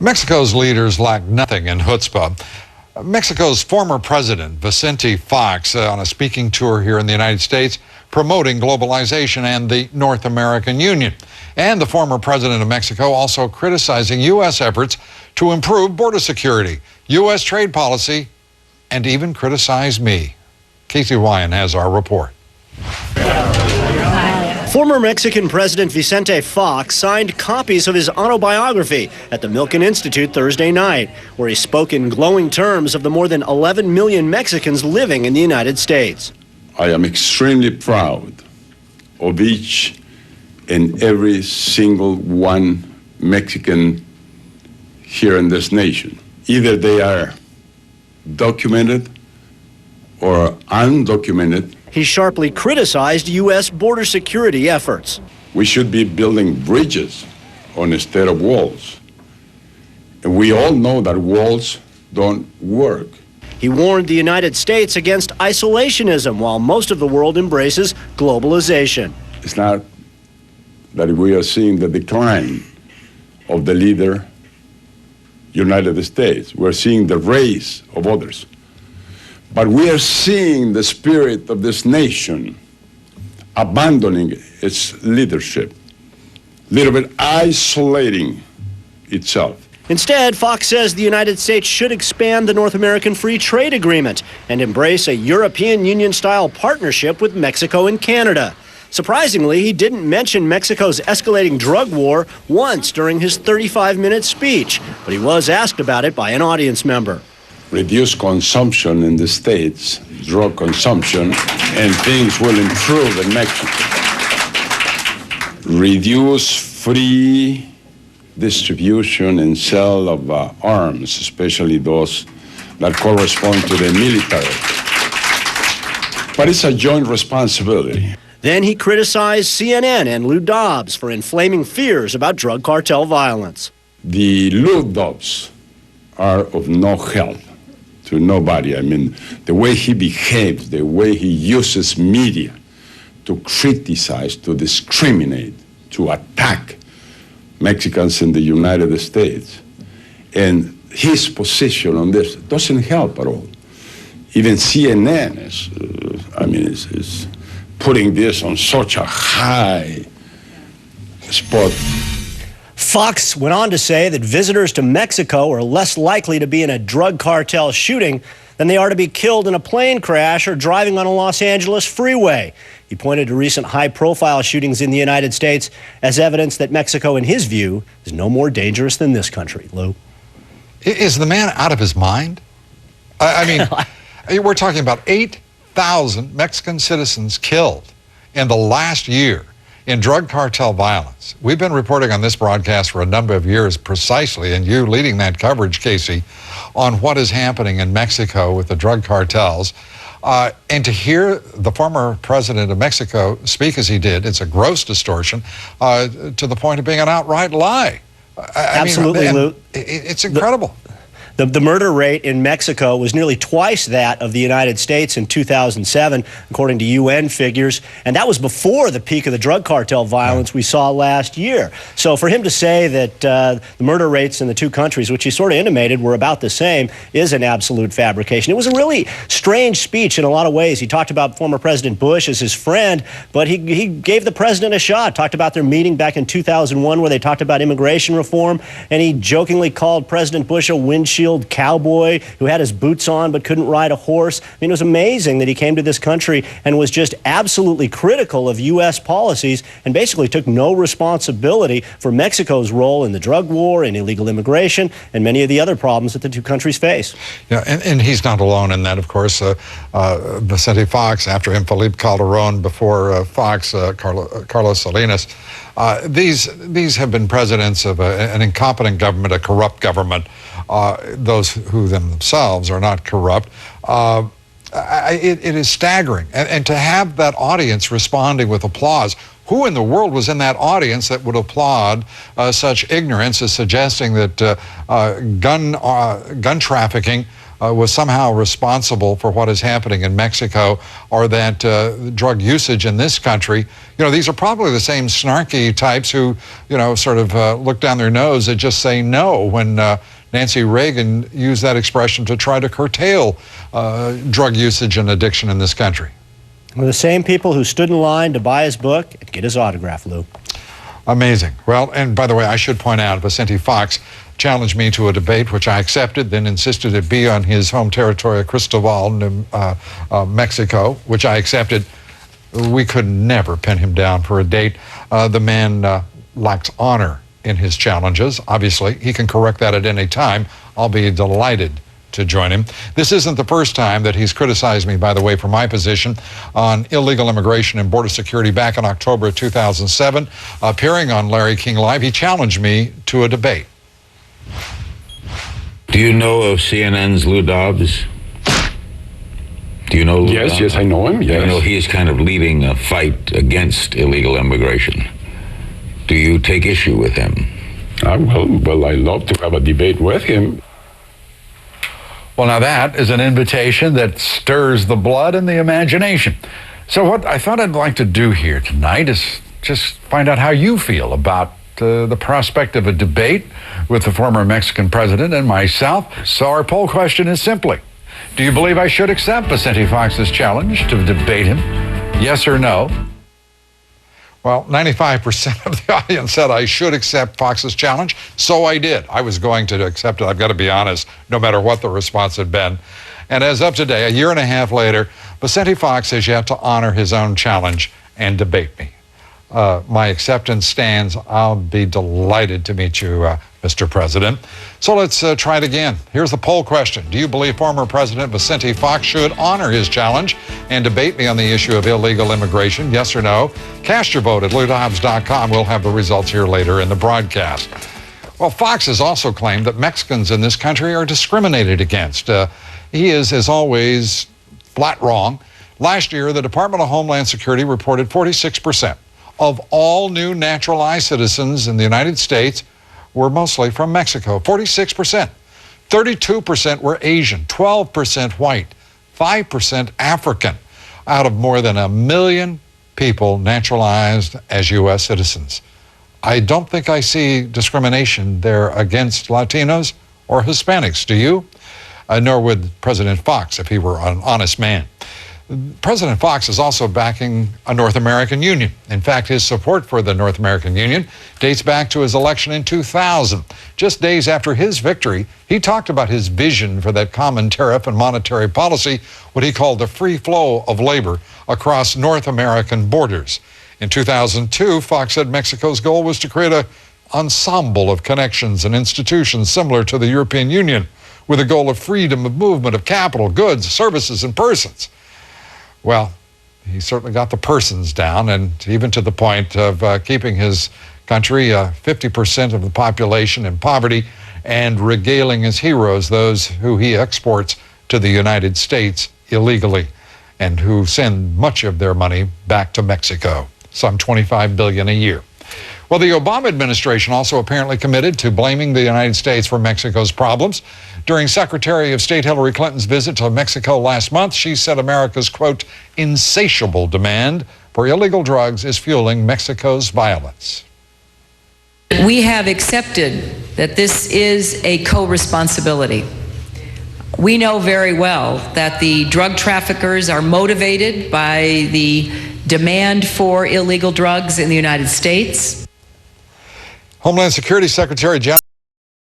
Mexico's leaders lack nothing in chutzpah. Mexico's former president, Vicente Fox, on a speaking tour here in the United States, promoting globalization and the North American Union. And the former president of Mexico also criticizing U.S. efforts to improve border security, U.S. trade policy, and even criticized me. Casey Ryan has our report. Former Mexican President Vicente Fox signed copies of his autobiography at the Milken Institute Thursday night, where he spoke in glowing terms of the more than 11 million Mexicans living in the United States. I am extremely proud of each and every single one Mexican here in this nation. Either they are documented or undocumented. He sharply criticized U.S. border security efforts. We should be building bridges instead of walls. And we all know that walls don't work. He warned the United States against isolationism while most of the world embraces globalization. It's not that we are seeing the decline of the leader, United States. We're seeing the rise of others. But we are seeing the spirit of this nation abandoning its leadership, a little bit isolating itself. Instead, Fox says the United States should expand the North American Free Trade Agreement and embrace a European Union-style partnership with Mexico and Canada. Surprisingly, he didn't mention Mexico's escalating drug war once during his 35-minute speech, but he was asked about it by an audience member. Reduce consumption in the States, drug consumption, and things will improve in Mexico. Reduce free distribution and sale of arms, especially those that correspond to the military. But it's a joint responsibility. Then he criticized CNN and Lou Dobbs for inflaming fears about drug cartel violence. The Lou Dobbs are of no help to nobody. I mean, the way he behaves, the way he uses media to criticize, to discriminate, to attack Mexicans in the United States. And his position on this doesn't help at all. Even CNN is putting this on such a high spot. Fox went on to say that visitors to Mexico are less likely to be in a drug cartel shooting than they are to be killed in a plane crash or driving on a Los Angeles freeway. He pointed to recent high-profile shootings in the United States as evidence that Mexico, in his view, is no more dangerous than this country. Lou? Is the man out of his mind? I mean, we're talking about 8,000 Mexican citizens killed in the last year in drug cartel violence. We've been reporting on this broadcast for a number of years precisely, and you leading that coverage, Casey, on what is happening in Mexico with the drug cartels. And to hear the former president of Mexico speak as he did, it's a gross distortion to the point of being an outright lie. Absolutely, Lou. It's incredible. The murder rate in Mexico was nearly twice that of the United States in 2007, according to UN figures, and that was before the peak of the drug cartel violence we saw last year. So for him to say that the murder rates in the two countries, which he sort of intimated were about the same, is an absolute fabrication. It was a really strange speech in a lot of ways. He talked about former President Bush as his friend, but he gave the president a shot, talked about their meeting back in 2001 where they talked about immigration reform, and he jokingly called President Bush a windshield cowboy who had his boots on but couldn't ride a horse. I mean, it was amazing that he came to this country and was just absolutely critical of U.S. policies and basically took no responsibility for Mexico's role in the drug war and illegal immigration and many of the other problems that the two countries face. Yeah, and he's not alone in that, of course. Vicente Fox, after him, Felipe Calderon, before Fox, Carlos Salinas. These have been presidents of an incompetent government, a corrupt government. Those who themselves are not corrupt. It is staggering. And to have that audience responding with applause, who in the world was in that audience that would applaud such ignorance as suggesting that gun trafficking was somehow responsible for what is happening in Mexico, or that drug usage in this country. These are probably the same snarky types who, sort of look down their nose and just say no when Nancy Reagan used that expression to try to curtail drug usage and addiction in this country. We're the same people who stood in line to buy his book and get his autograph, Lou. Amazing. Well, and by the way, I should point out, Vicente Fox challenged me to a debate, which I accepted, then insisted it be on his home territory of Cristobal, Mexico, which I accepted. We could never pin him down for a date. The man lacks honor in his challenges. Obviously, he can correct that at any time. I'll be delighted to join him. This isn't the first time that he's criticized me, by the way, for my position on illegal immigration and border security. Back in October of 2007, appearing on Larry King Live, he challenged me to a debate. Do you know of CNN's Lou Dobbs? Do you know Lou Dobbs? Yes, I know him, yes. You know, he is kind of leading a fight against illegal immigration. Do you take issue with him? Well, I love to have a debate with him. Well, now that is an invitation that stirs the blood and the imagination. So what I thought I'd like to do here tonight is just find out how you feel about the prospect of a debate with the former Mexican president and myself. So our poll question is simply, do you believe I should accept Vicente Fox's challenge to debate him? Yes or no? Well, 95% of the audience said I should accept Fox's challenge, so I did. I was going to accept it, I've got to be honest, no matter what the response had been. And as of today, a year and a half later, Vicente Fox has yet to honor his own challenge and debate me. My acceptance stands. I'll be delighted to meet you, Mr. President. So let's try it again. Here's the poll question. Do you believe former President Vicente Fox should honor his challenge and debate me on the issue of illegal immigration? Yes or no? Cast your vote at LouDobbs.com. We'll have the results here later in the broadcast. Well, Fox has also claimed that Mexicans in this country are discriminated against. He is, as always, flat wrong. Last year, the Department of Homeland Security reported 46% of all new naturalized citizens in the United States were mostly from Mexico. 46%. 32% were Asian, 12% white, 5% African, out of more than 1 million people naturalized as U.S. citizens. I don't think I see discrimination there against Latinos or Hispanics, do you? Nor would President Fox if he were an honest man. President Fox is also backing a North American Union. In fact, his support for the North American Union dates back to his election in 2000. Just days after his victory, he talked about his vision for that common tariff and monetary policy, what he called the free flow of labor across North American borders. In 2002, Fox said Mexico's goal was to create an ensemble of connections and institutions similar to the European Union, with a goal of freedom of movement of capital, goods, services, and persons. Well, he certainly got the persons down, and even to the point of keeping his country 50% of the population in poverty and regaling as heroes those who he exports to the United States illegally and who send much of their money back to Mexico, some $25 billion a year. Well, the Obama administration also apparently committed to blaming the United States for Mexico's problems. During Secretary of State Hillary Clinton's visit to Mexico last month, she said America's, quote, insatiable demand for illegal drugs is fueling Mexico's violence. We have accepted that this is a co-responsibility. We know very well that the drug traffickers are motivated by the demand for illegal drugs in the United States. Homeland Security Secretary General